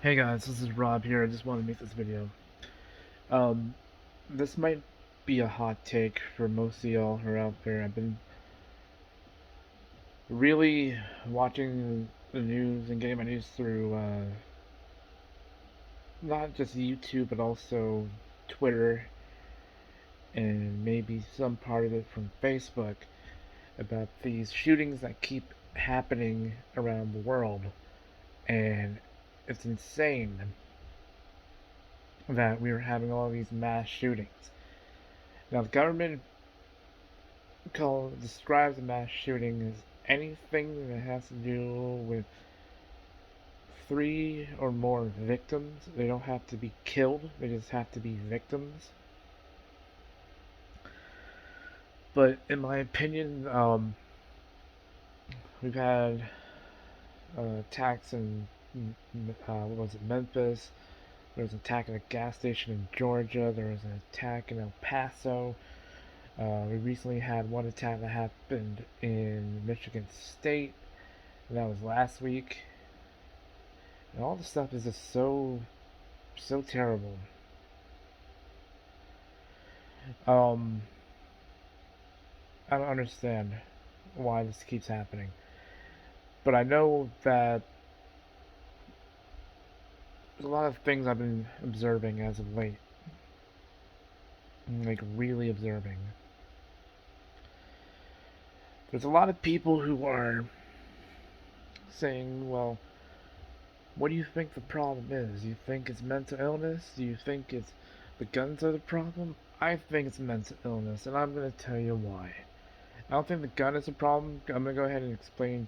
Hey guys, this is Rob here. I just wanted to make this video. Um, this might be a hot take for most of y'all who are out there. I've been really watching the news and getting my news through not just YouTube but also Twitter and maybe some part of it from Facebook about these shootings that keep happening around the world. And it's insane that we are having all these mass shootings. Now, the government describes a mass shooting as anything that has to do with three or more victims. They don't have to be killed, they just have to be victims. But in my opinion, we've had attacks in what was it, Memphis. There was an attack at a gas station in Georgia. There was an attack in El Paso. We recently had one attack that happened in Michigan State. And that was last week. And all the stuff is just so terrible. Um, I don't understand why this keeps happening, but I know that there's a lot of things I've been observing as of late, like really observing. There's a lot of people who are saying, "Well, what do you think the problem is? Do you think it's mental illness? Do you think it's the guns are the problem?" I think it's mental illness, and I'm gonna tell you why. I don't think the gun is the problem. I'm gonna go ahead and explain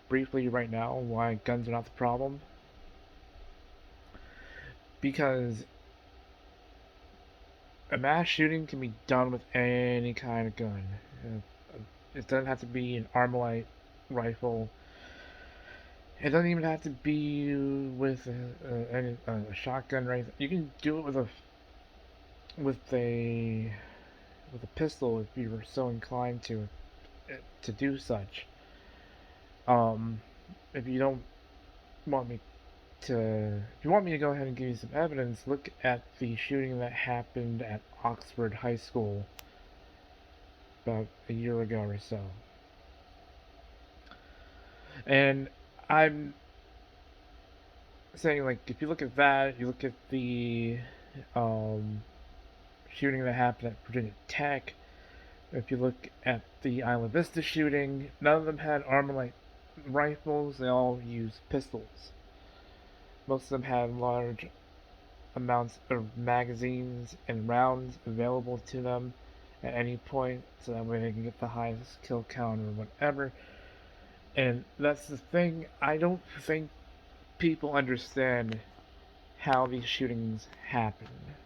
briefly right now why guns are not the problem. Because a mass shooting can be done with any kind of gun. It doesn't have to be an Armalite rifle. It doesn't even have to be with a shotgun or anything. You can do it with with a a pistol if you were so inclined to do such. Um, if you don't want me if you want me to go ahead and give you some evidence, look at the shooting that happened at Oxford High School about a year ago or so. And I'm saying, like, if you look at that, you look at the um, shooting that happened at Virginia Tech, if you look at the Isla Vista shooting, none of them had Armalite rifles, they all used pistols. Most of them had large amounts of magazines and rounds available to them at any point, so that way they can get the highest kill count or whatever. And that's the thing, I don't think people understand how these shootings happen.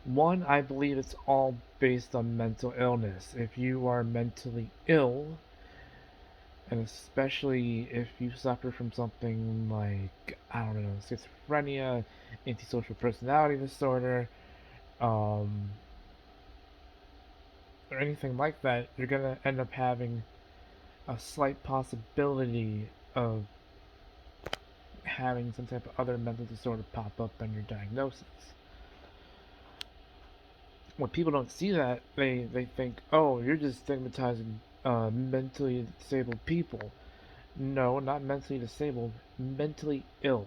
One, I believe it's all based on mental illness. If you are mentally ill, and especially if you suffer from something like, I don't know, schizophrenia, antisocial personality disorder, um, or anything like that, you're gonna end up having a slight possibility of having some type of other mental disorder pop up on your diagnosis. When people don't see that, they think, oh, you're just stigmatizing mentally disabled people. No, not mentally disabled. Mentally ill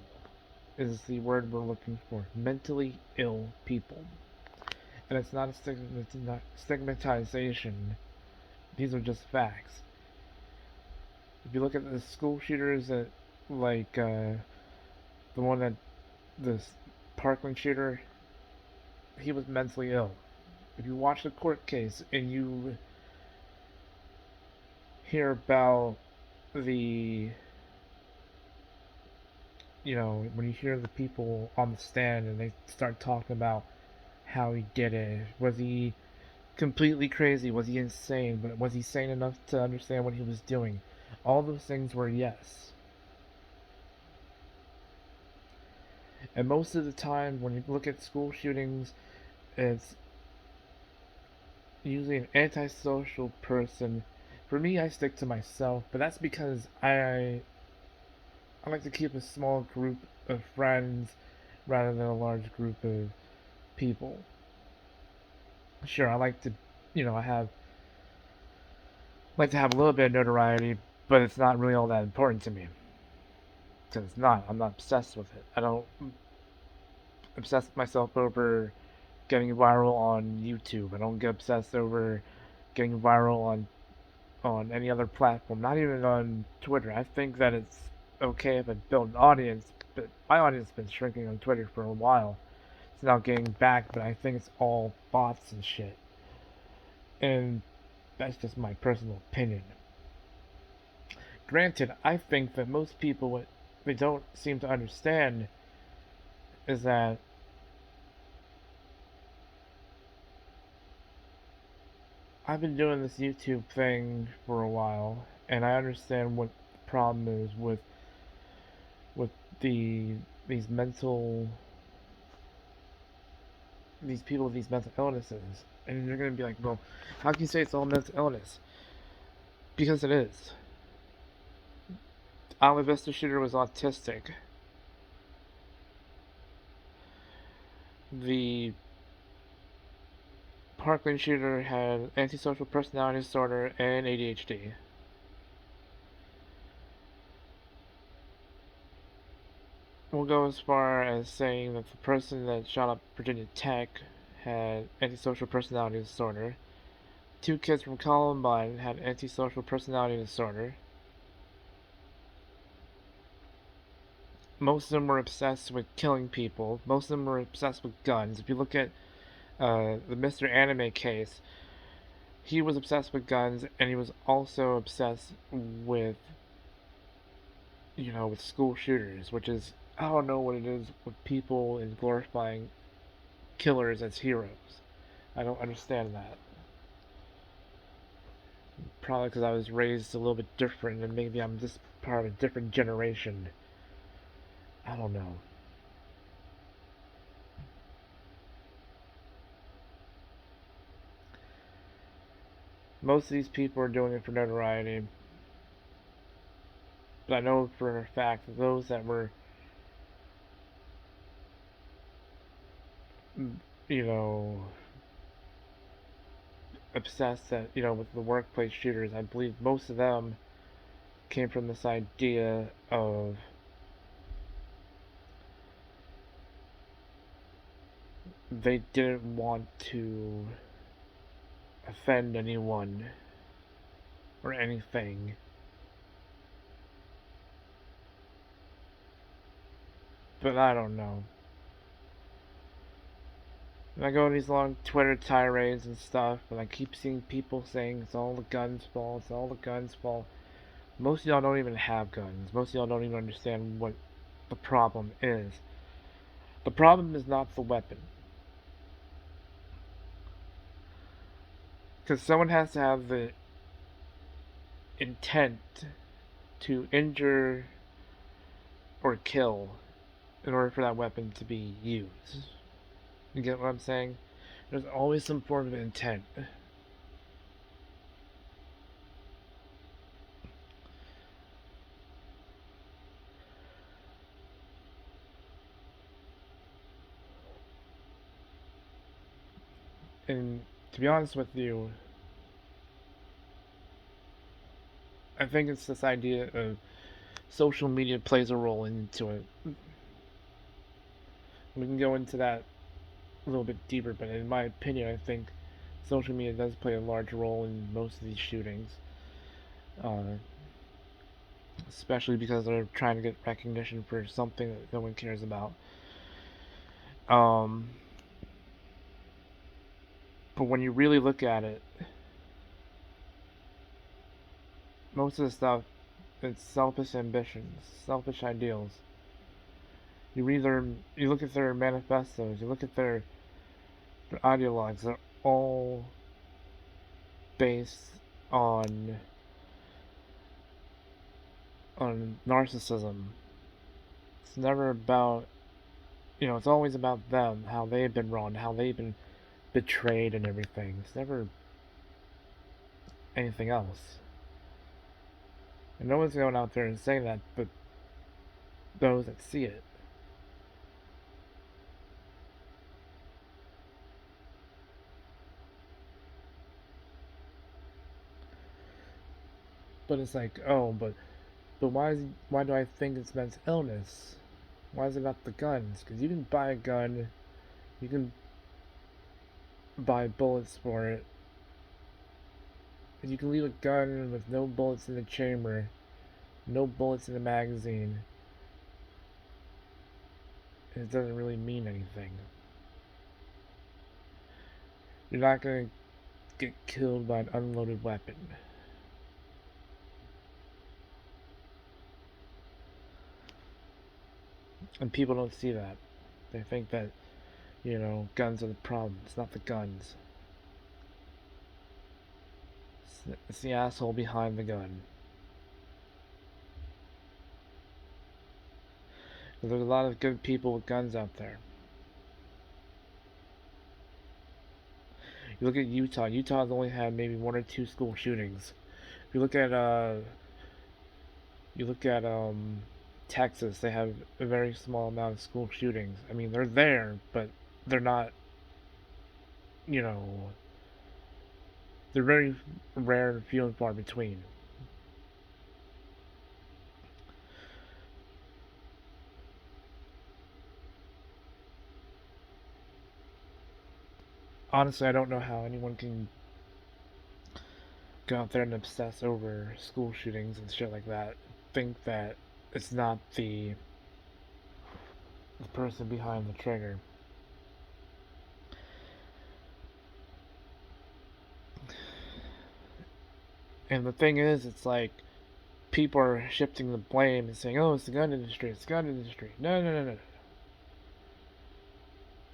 is the word we're looking for. Mentally ill people. And it's not stigmatization. These are just facts. If you look at the school shooters that, like, the one that, this Parkland shooter, he was mentally ill. If you watch the court case and you hear about the, when you hear the people on the stand and they start talking about how he did it, was he completely crazy? Was he insane? But was he sane enough to understand what he was doing? All those things were yes. And most of the time, when you look at school shootings, it's usually an antisocial person. For me, I stick to myself, but that's because I like to keep a small group of friends rather than a large group of people. Sure, I like to, I like to have a little bit of notoriety, but it's not really all that important to me. Because it's not. I'm not obsessed with it. I don't obsess myself over getting viral on YouTube. I don't get obsessed over getting viral on any other platform, not even on Twitter. I think that it's okay if I build an audience, but my audience has been shrinking on Twitter for a while. It's now getting back, but I think it's all bots and shit. And that's just my personal opinion. Granted, I think that most people, what they don't seem to understand is that I've been doing this YouTube thing for a while, and I understand what the problem is with the these mental these people with these mental illnesses. And you're gonna be like, well, how can you say it's all mental illness? Because it is. Alvin Vista shooter was autistic. The Parkland shooter had antisocial personality disorder and ADHD. We'll go as far as saying that the person that shot up Virginia Tech had antisocial personality disorder. 2 kids from Columbine had antisocial personality disorder. Most of them were obsessed with killing people. Most of them were obsessed with guns. If you look at the Mr. Anime case, he was obsessed with guns, and he was also obsessed with, with school shooters, which is, I don't know what it is with people and glorifying killers as heroes. I don't understand that. Probably because I was raised a little bit different, and maybe I'm just part of a different generation. I don't know. Most of these people are doing it for notoriety. But I know for a fact that those that were, you know, obsessed that, with the workplace shooters, I believe most of them came from this idea of they didn't want to offend anyone or anything. But I don't know. And I go on these long Twitter tirades and stuff, and I keep seeing people saying it's all the guns' fault, it's all the guns' fault. Most of y'all don't even have guns. Most of y'all don't even understand what the problem is. The problem is not the weapon. Because someone has to have the intent to injure or kill in order for that weapon to be used. You get what I'm saying? There's always some form of intent. And to be honest with you, I think it's this idea of social media plays a role into it. We can go into that a little bit deeper, but in my opinion, I think social media does play a large role in most of these shootings. Uh, Especially because they're trying to get recognition for something that no one cares about. Um, but when you really look at it, most of the stuff, it's selfish ambitions, selfish ideals. You read you look at their manifestos, you look at their ideologues. They're all based on narcissism. It's never about, it's always about them, how they've been wronged, how they've been betrayed and everything. It's never anything else. And no one's going out there and saying that, but those that see it. But it's like, oh, but why do I think it's mental illness? Why is it not the guns? Because you can buy a gun, you can buy bullets for it, and you can leave a gun with no bullets in the chamber, no bullets in the magazine, and it doesn't really mean anything. You're not gonna get killed by an unloaded weapon. And people don't see that. They think that, guns are the problem. It's not the guns. It's the asshole behind the gun. There's a lot of good people with guns out there. You look at Utah. Utah's only had maybe one or two school shootings. If you look at Texas, they have a very small amount of school shootings. I mean, they're there, but they're not. You know, they're very rare and few and far between. Honestly, I don't know how anyone can go out there and obsess over school shootings and shit like that. Think that it's not the person behind the trigger. And the thing is, it's like people are shifting the blame and saying, "Oh, it's the gun industry. It's the gun industry." No, no, no, no, no.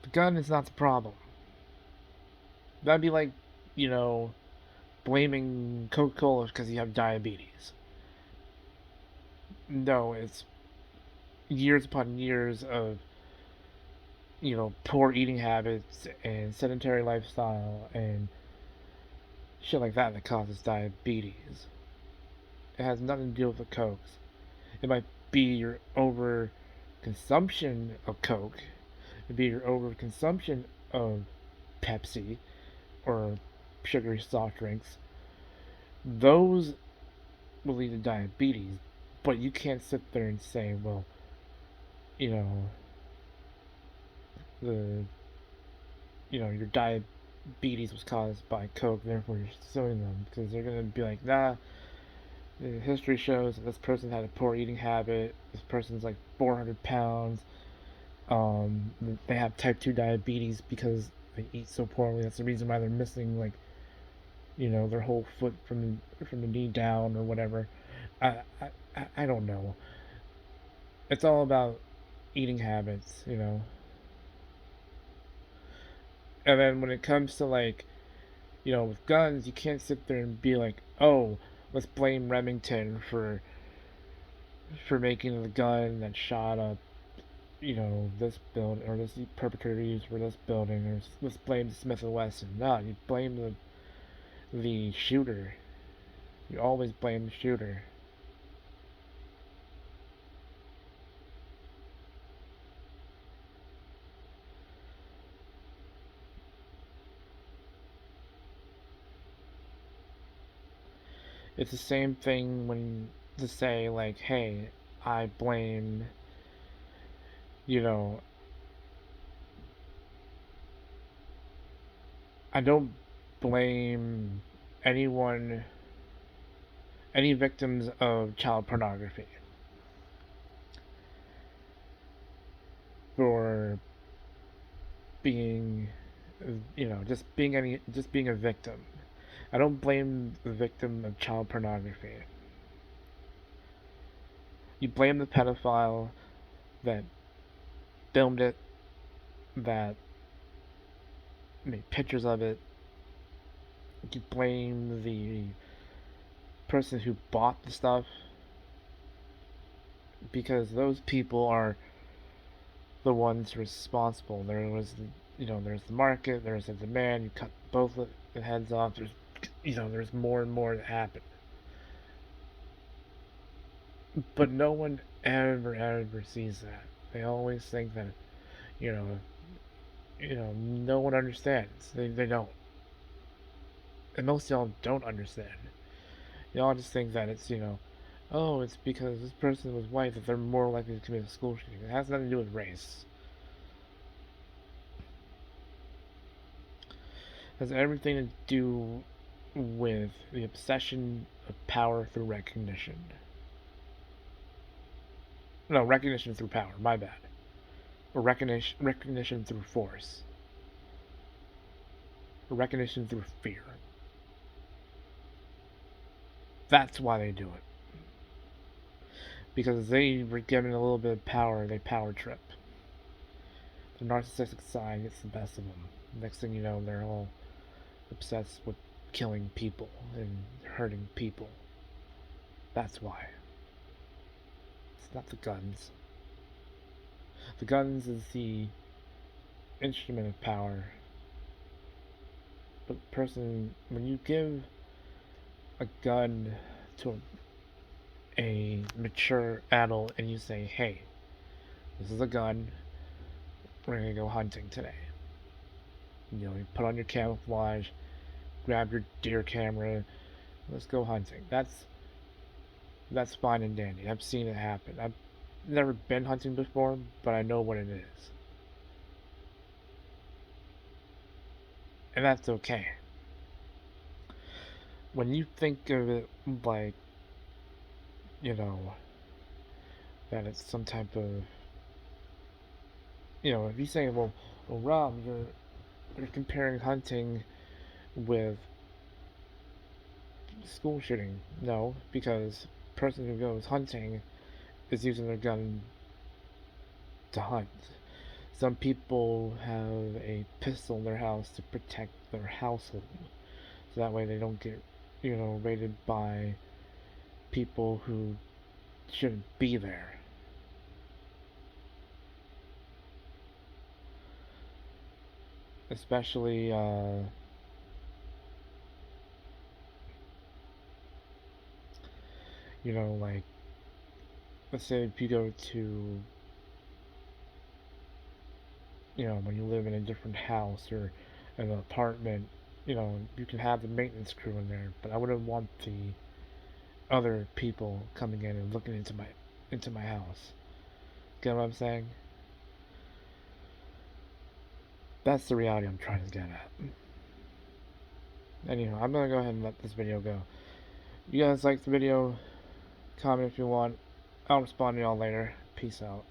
The gun is not the problem. That'd be like, you know, blaming Coca-Cola because you have diabetes. No, it's years upon years of, poor eating habits and sedentary lifestyle and shit like that that causes diabetes. It has nothing to do with the cokes. It might be your over consumption of coke. It'd be your over consumption of Pepsi or sugary soft drinks. Those will lead to diabetes. But you can't sit there and say, well, you know, the your diabetes was caused by coke, therefore you're suing them, because they're gonna be like, nah. The history shows that this person had a poor eating habit. This person's like 400 pounds. They have type 2 diabetes because they eat so poorly. That's the reason why they're missing, like, their whole foot from the knee down or whatever. I don't know. It's all about eating habits. And then when it comes to, like, with guns, you can't sit there and be like, oh, let's blame Remington for making the gun that shot up, this building, or this perpetrator used for this building, or let's blame Smith and Wesson. No, you blame the shooter. You always blame the shooter. It's the same thing when to say, like, hey, I blame, you know, I don't blame anyone, any victims of child pornography for being, just being a victim. I don't blame the victim of child pornography. You blame the pedophile that filmed it, that made pictures of it. You blame the person who bought the stuff, because those people are the ones responsible. There's the market, there's the demand. You cut both the heads off. There's more and more that happen. But no one ever sees that. They always think that, you know, no one understands. They don't. And most of y'all don't understand. Y'all just think that it's, oh, it's because this person was white that they're more likely to commit a school shooting. It has nothing to do with race. It has everything to do with the obsession of power through recognition. No, recognition through power, my bad. Or recognition through force. Or recognition through fear. That's why they do it. Because they were given a little bit of power, they power trip. The narcissistic side gets the best of them. Next thing you know, they're all obsessed with killing people and hurting people. That's why. It's not the guns. The guns is the instrument of power. But when you give a gun to a mature adult and you say, hey, this is a gun, we're gonna go hunting today. You put on your camouflage, grab your deer camera, let's go hunting. That's fine and dandy. I've seen it happen. I've never been hunting before, but I know what it is. And that's okay. When you think of it like, you know, that it's some type of, if you say, well, Rob, you're comparing hunting with school shooting. No, because the person who goes hunting is using their gun to hunt. Some people have a pistol in their house to protect their household, so that way they don't get, raided by people who shouldn't be there. Especially, like, let's say if you go to, when you live in a different house or an apartment, you can have the maintenance crew in there, but I wouldn't want the other people coming in and looking into my house. Get what I'm saying? That's the reality I'm trying to get at. Anyhow, I'm gonna go ahead and let this video go. You guys like the video? Comment if you want. I'll respond to y'all later. Peace out.